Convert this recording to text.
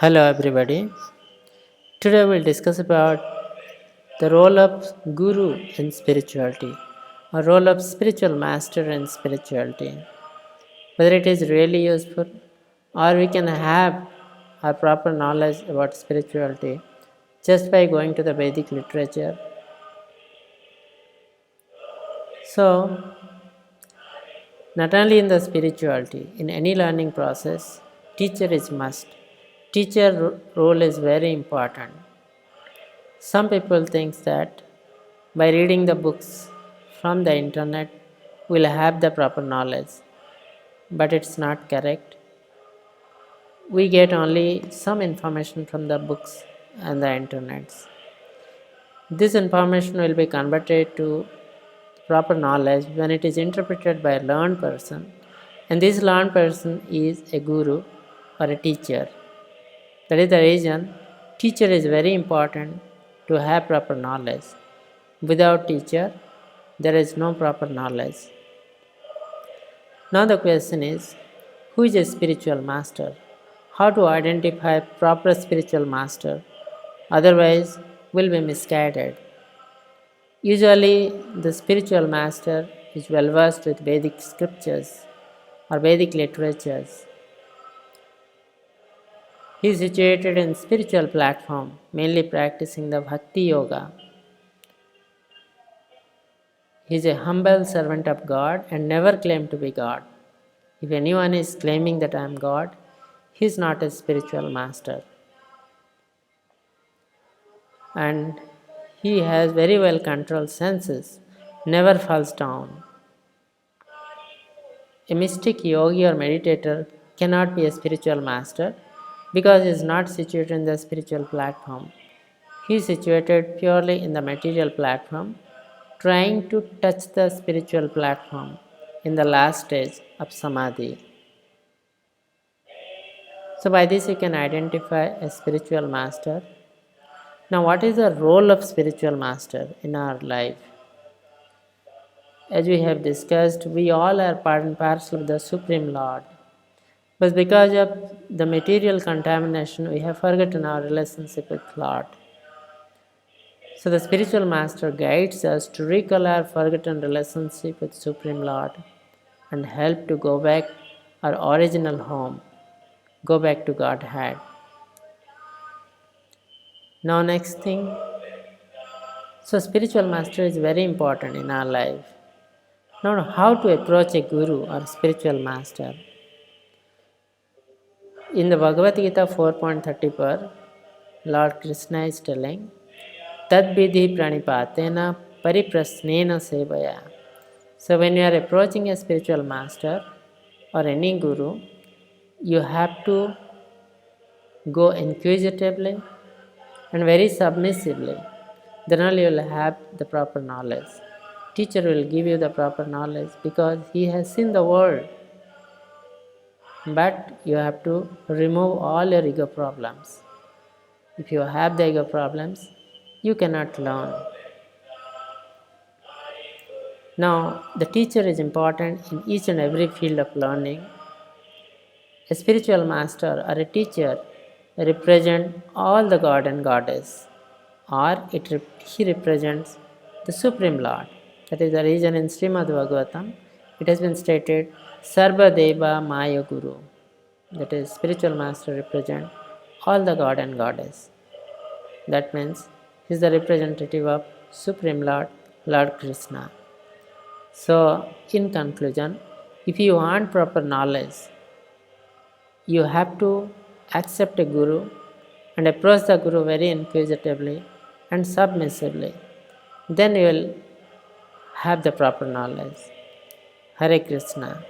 Hello everybody. Today we'll discuss about the role of guru in spirituality, or role of spiritual master in spirituality. Whether it is really useful or we can have our proper knowledge about spirituality just by going to the Vedic literature. So, not only in the spirituality, in any learning process, teacher is must. Teacher role is very important. Some people think that by reading the books from the internet we'll have the proper knowledge, but it's not correct. We get only some information from the books and the internets. This information will be converted to proper knowledge when it is interpreted by a learned person, and this learned person is a guru or a teacher. That is the reason teacher is very important to have proper knowledge. Without teacher, there is no proper knowledge. Now the question is, who is a spiritual master? How to identify proper spiritual master? Otherwise, we'll be misguided. Usually, the spiritual master is well versed with Vedic scriptures or Vedic literatures. He is situated in spiritual platform, mainly practicing the Bhakti Yoga. He is a humble servant of God and never claimed to be God. If anyone is claiming that I am God, he is not a spiritual master. And he has very well controlled senses, never falls down. A mystic yogi or meditator cannot be a spiritual master because he is not situated in the spiritual platform. He is situated purely in the material platform, trying to touch the spiritual platform in the last stage of samadhi. So by this you can identify a spiritual master. Now what is the role of spiritual master in our life? As we have discussed, we all are part and parcel of the Supreme Lord. But because of the material contamination, we have forgotten our relationship with Lord. So the spiritual master guides us to recall our forgotten relationship with Supreme Lord and help to go back our original home, go back to Godhead. Now next thing, so spiritual master is very important in our life. Now how to approach a guru or spiritual master? In the Bhagavad Gita 4.30 per, Lord Krishna is telling, Tad vidhi pranipatena pariprasnena sevaya. So when you are approaching a spiritual master or any guru, you have to go inquisitively and very submissively. Then only you will have the proper knowledge. Teacher will give you the proper knowledge because he has seen the world. But you have to remove all your ego problems. If you have the ego problems, you cannot learn. Now, the teacher is important in each and every field of learning. A spiritual master or a teacher represents all the god and goddess, or he represents the Supreme Lord. That is the reason in Srimad Bhagavatam it has been stated, Sarva Deva Maya Guru. That is, spiritual master represents all the god and goddess. That means he is the representative of Supreme Lord, Lord Krishna. So, in conclusion, if you want proper knowledge, you have to accept a guru and approach the guru very inquisitively and submissively. Then you will have the proper knowledge. Hare Krishna.